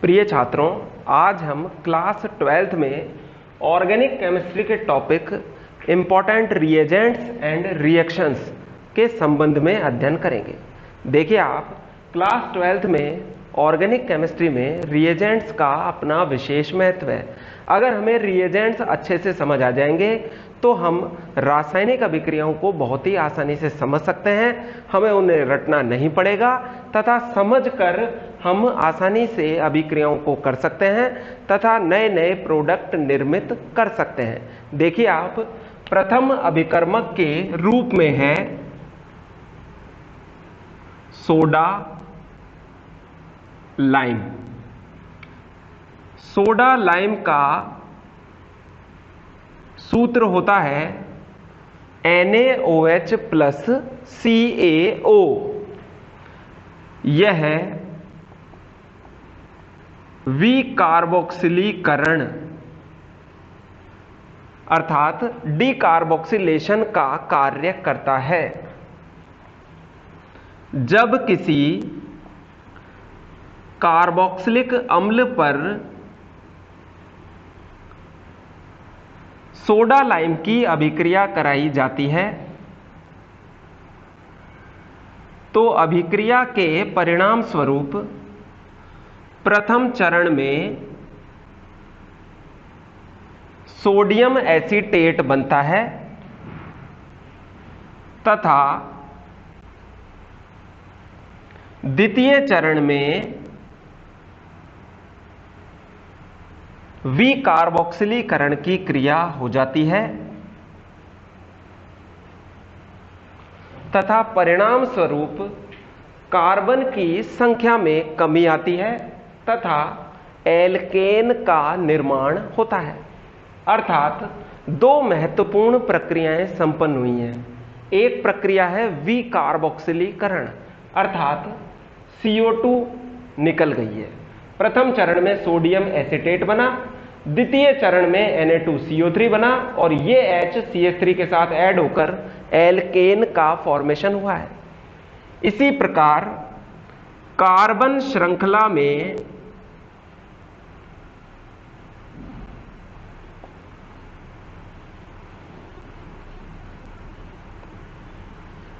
प्रिय छात्रों, आज हम क्लास 12th में ऑर्गेनिक केमिस्ट्री के topic important reagents and reactions के संबंध में अध्ययन करेंगे। देखिए, आप क्लास 12th में ऑर्गेनिक केमिस्ट्री में रिएजेंट्स का अपना विशेष महत्व है। अगर हमें रिएजेंट्स अच्छे से समझ आ जाएंगे तो हम रासायनिक अभिक्रियाओं को बहुत ही आसानी से समझ सकते हैं, हमें उन्हें रटना नहीं पड़ेगा तथा समझकर हम आसानी से अभिक्रियाओं को कर सकते हैं तथा नए नए प्रोडक्ट निर्मित कर सकते हैं। देखिए, आप प्रथम अभिकर्मक के रूप में है सोडा लाइम। सोडा लाइम का सूत्र होता है NaOH प्लस CaO। यह विकार्बोक्सिलीकरण अर्थात डीकार्बोक्सिलेशन का कार्य करता है। जब किसी कार्बोक्सिलिक अम्ल पर सोडा लाइम की अभिक्रिया कराई जाती है तो अभिक्रिया के परिणाम स्वरूप प्रथम चरण में सोडियम एसीटेट बनता है तथा द्वितीय चरण में विकार्बोक्सिलीकरण की क्रिया हो जाती है तथा परिणाम स्वरूप कार्बन की संख्या में कमी आती है तथा एल्केन का निर्माण होता है। अर्थात दो महत्वपूर्ण प्रक्रियाएं संपन्न हुई हैं। एक प्रक्रिया है विकार्बोक्सिलीकरण अर्थात CO2 निकल गई है। प्रथम चरण में सोडियम एसीटेट बना, द्वितीय चरण में Na2CO3 बना और ये HCH3 के साथ ऐड होकर एल्केन का फॉर्मेशन हुआ है। इसी प्रकार कार्बन श्रृंखला में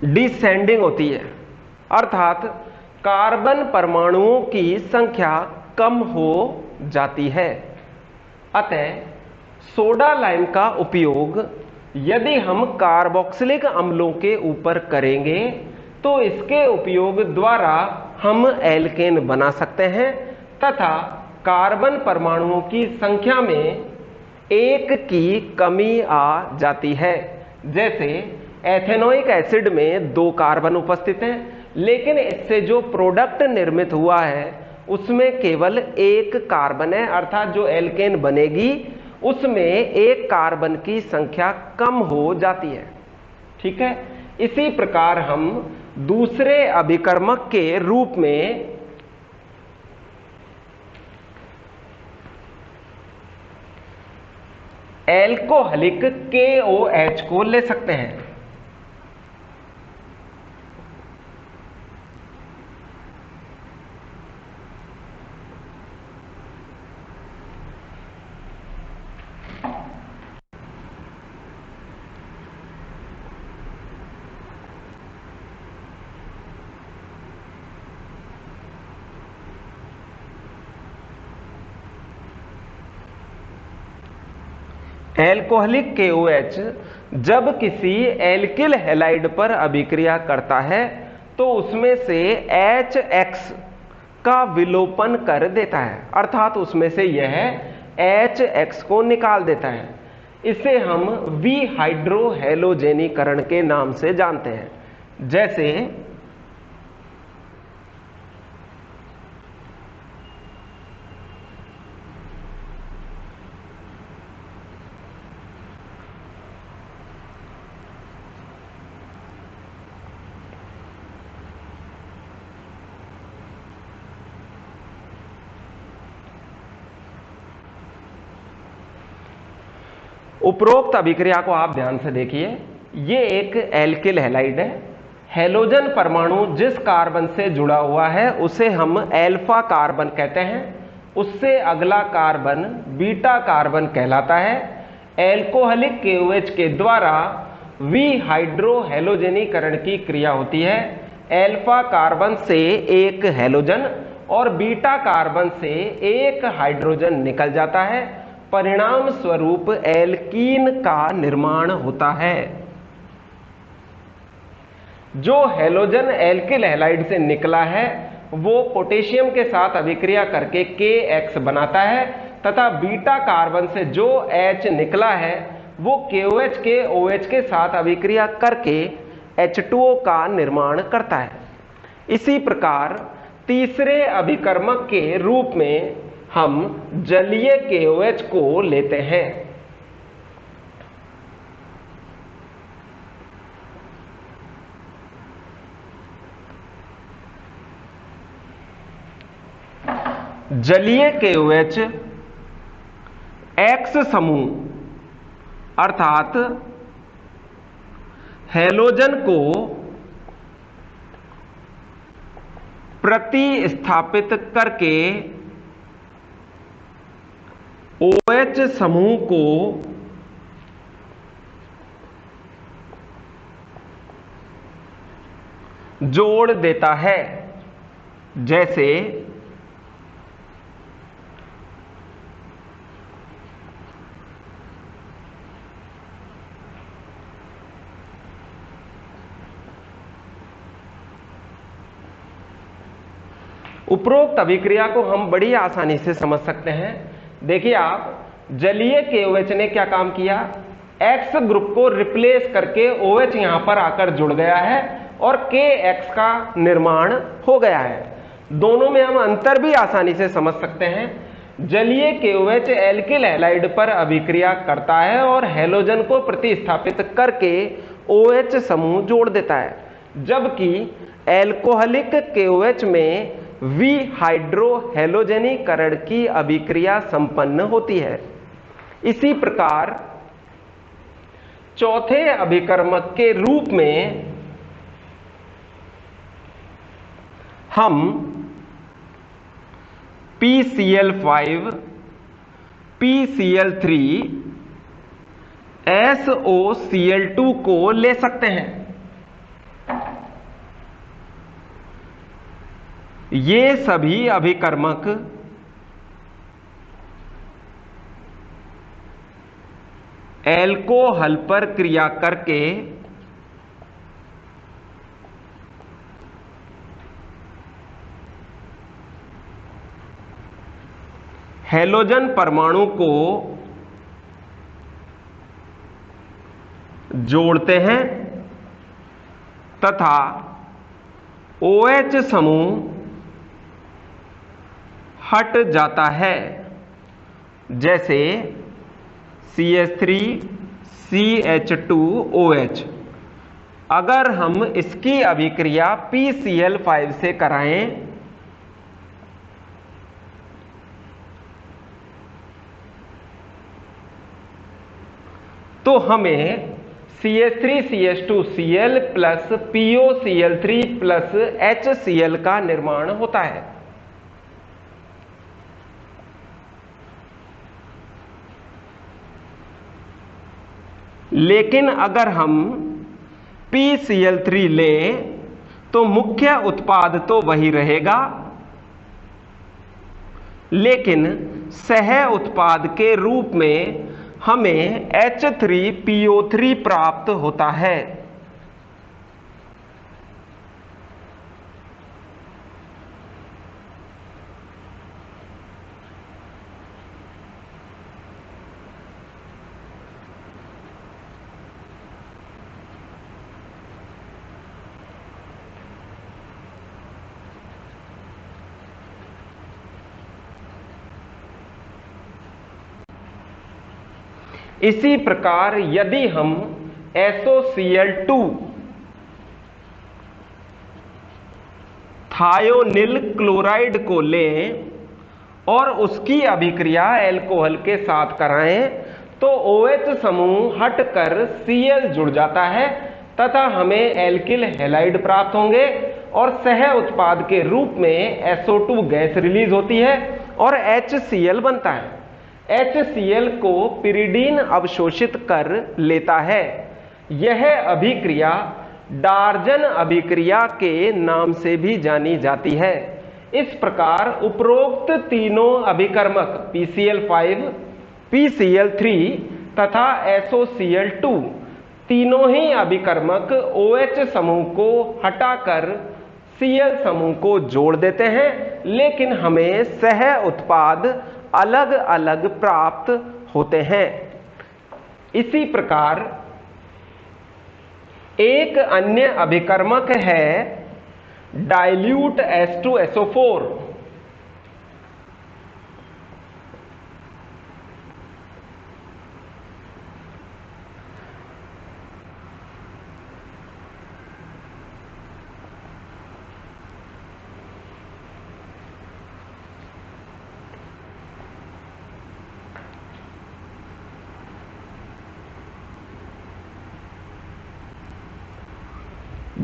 डिसेंडिंग होती है अर्थात कार्बन परमाणुओं की संख्या कम हो जाती है। अतः सोडा लाइम का उपयोग यदि हम कार्बोक्सिलिक अम्लों के ऊपर करेंगे तो इसके उपयोग द्वारा हम एल्केन बना सकते हैं तथा कार्बन परमाणुओं की संख्या में एक की कमी आ जाती है। जैसे एथेनोइक एसिड में 2 कार्बन उपस्थित हैं, लेकिन इससे जो प्रोडक्ट निर्मित हुआ है उसमें केवल 1 कार्बन है, अर्थात जो एल्केन बनेगी उसमें 1 कार्बन की संख्या कम हो जाती है। ठीक है, इसी प्रकार हम दूसरे अभिकर्मक के रूप में एल्कोहलिक KOH को ले सकते हैं। एल्कोहलिक KOH जब किसी एल्किल हैलाइड पर अभिक्रिया करता है तो उसमें से HX का विलोपन कर देता है, अर्थात उसमें से यह HX को निकाल देता है। इसे हम विहाइड्रोहैलोजेनीकरण के नाम से जानते हैं। जैसे उपरोक्त अभिक्रिया को आप ध्यान से देखिए। ये एक एल्किल हैलाइड है। हैलोजन परमाणु जिस कार्बन से जुड़ा हुआ है उसे हम अल्फा कार्बन कहते हैं। उससे अगला कार्बन बीटा कार्बन कहलाता है। एल्कोहलिक KOH के द्वारा विहाइड्रोहेलोजनीकरण की क्रिया होती है। अल्फा कार्बन से एक हैलोजन और बीटा कार्बन से एक हाइड्रोजन निकल जाता है। परिणाम स्वरूप एल्कीन का निर्माण होता है। जो हैलोजन एल्किल हैलाइड से निकला है वो पोटेशियम के साथ अभिक्रिया करके KX बनाता है तथा बीटा कार्बन से जो H निकला है वो KOH के OH के साथ अभिक्रिया करके H2O का निर्माण करता है। इसी प्रकार तीसरे अभिकर्मक के रूप में हम जलीय KOH को लेते हैं। जलीय KOH X समूह अर्थात हैलोजन को प्रतिस्थापित करके OH समूह को जोड़ देता है। जैसे उपरोक्त अभिक्रिया को हम बड़ी आसानी से समझ सकते हैं। देखिए आप, जलीय KOH ने क्या काम किया, X ग्रुप को रिप्लेस करके OH यहां पर आकर जुड़ गया है और KX का निर्माण हो गया है। दोनों में हम अंतर भी आसानी से समझ सकते हैं। जलीय KOH एल्किल हैलाइड पर अभिक्रिया करता है और हैलोजन को प्रतिस्थापित करके OH समूह जोड़ देता है, जबकि एल्कोहलिक KOH में विहाइड्रोहेलोजनीकरण की अभिक्रिया संपन्न होती है। इसी प्रकार चौथे अभिकर्मक के रूप में हम PCl5 PCl3 SOCl2 को ले सकते हैं। ये सभी अभिकर्मक एल्कोहल पर क्रिया करके हैलोजन परमाणु को जोड़ते हैं तथा OH समूह हट जाता है। जैसे CH3 CH2OH। अगर हम इसकी अभिक्रिया PCl5 से कराएं तो हमें CH3CH2Cl plus POCl3 plus HCl का निर्माण होता है। लेकिन अगर हम PCl3 लें तो मुख्य उत्पाद तो वही रहेगा, लेकिन सह उत्पाद के रूप में हमें H3PO3 प्राप्त होता है। इसी प्रकार यदि हम SOCl2 थायोनिल क्लोराइड को लें और उसकी अभिक्रिया अल्कोहल के साथ कराएं तो OH समूह हटकर Cl जुड़ जाता है तथा हमें एल्किल हैलाइड प्राप्त होंगे और सह उत्पाद के रूप में SO2 गैस रिलीज होती है और HCl बनता है। HCl को पिरिडीन अवशोषित कर लेता है। यह अभिक्रिया डार्जन अभिक्रिया के नाम से भी जानी जाती है। इस प्रकार उपरोक्त तीनों अभिकर्मक PCl5, PCl3 तथा SOCl2 तीनों ही अभिकर्मक OH समूह को हटाकर Cl समूह को जोड़ देते हैं, लेकिन हमें सह उत्पाद अलग अलग प्राप्त होते हैं। इसी प्रकार एक अन्य अभिकर्मक है डाइल्यूट H2SO4।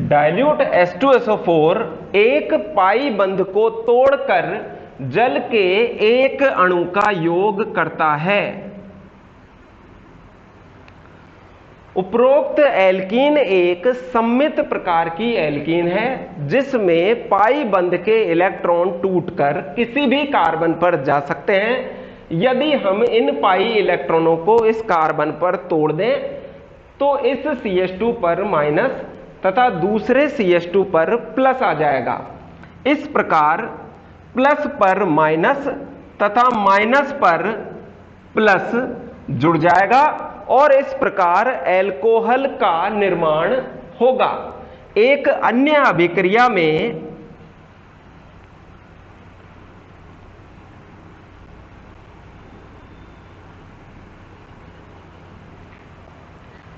डाइल्यूट H2SO4 एक पाई बंध को तोड़कर जल के एक अणु का योग करता है। उपरोक्त एल्कीन एक सममित प्रकार की एल्कीन है, जिसमें पाई बंध के इलेक्ट्रॉन टूटकर किसी भी कार्बन पर जा सकते हैं। यदि हम इन पाई इलेक्ट्रॉनों को इस कार्बन पर तोड़ दें तो इस CH2 पर माइनस तथा दूसरे CH2 पर प्लस आ जाएगा। इस प्रकार प्लस पर माइनस तथा माइनस पर प्लस जुड़ जाएगा और इस प्रकार एल्कोहल का निर्माण होगा। एक अन्य अभिक्रिया में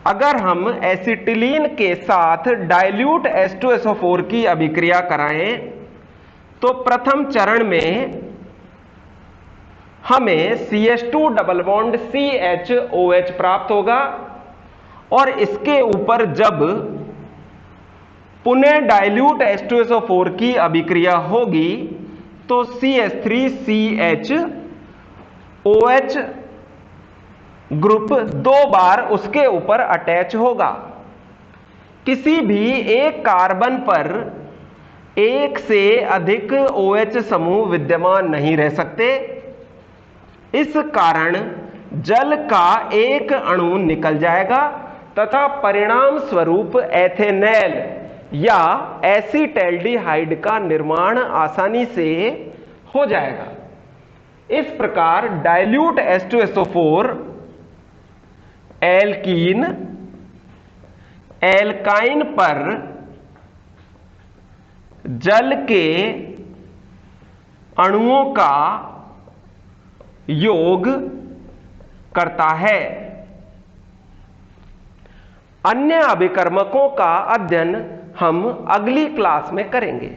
अगर हम एसिटिलीन के साथ डाइल्यूट H2SO4 की अभिक्रिया कराएं तो प्रथम चरण में हमें CH2 डबल बॉन्ड CHOH प्राप्त होगा और इसके ऊपर जब पुनः डाइल्यूट H2SO4 की अभिक्रिया होगी तो CH3CHOH ग्रुप दो बार उसके ऊपर अटैच होगा। किसी भी एक कार्बन पर एक से अधिक OH समूह विद्यमान नहीं रह सकते। इस कारण जल का एक अणु निकल जाएगा तथा परिणाम स्वरूप एथेनॉल या एसीटैल्डिहाइड का निर्माण आसानी से हो जाएगा। इस प्रकार डाइल्यूट H2SO4 एल्कीन एल्काइन पर जल के अणुओं का योग करता है। अन्य अभिकर्मकों का अध्ययन हम अगली क्लास में करेंगे।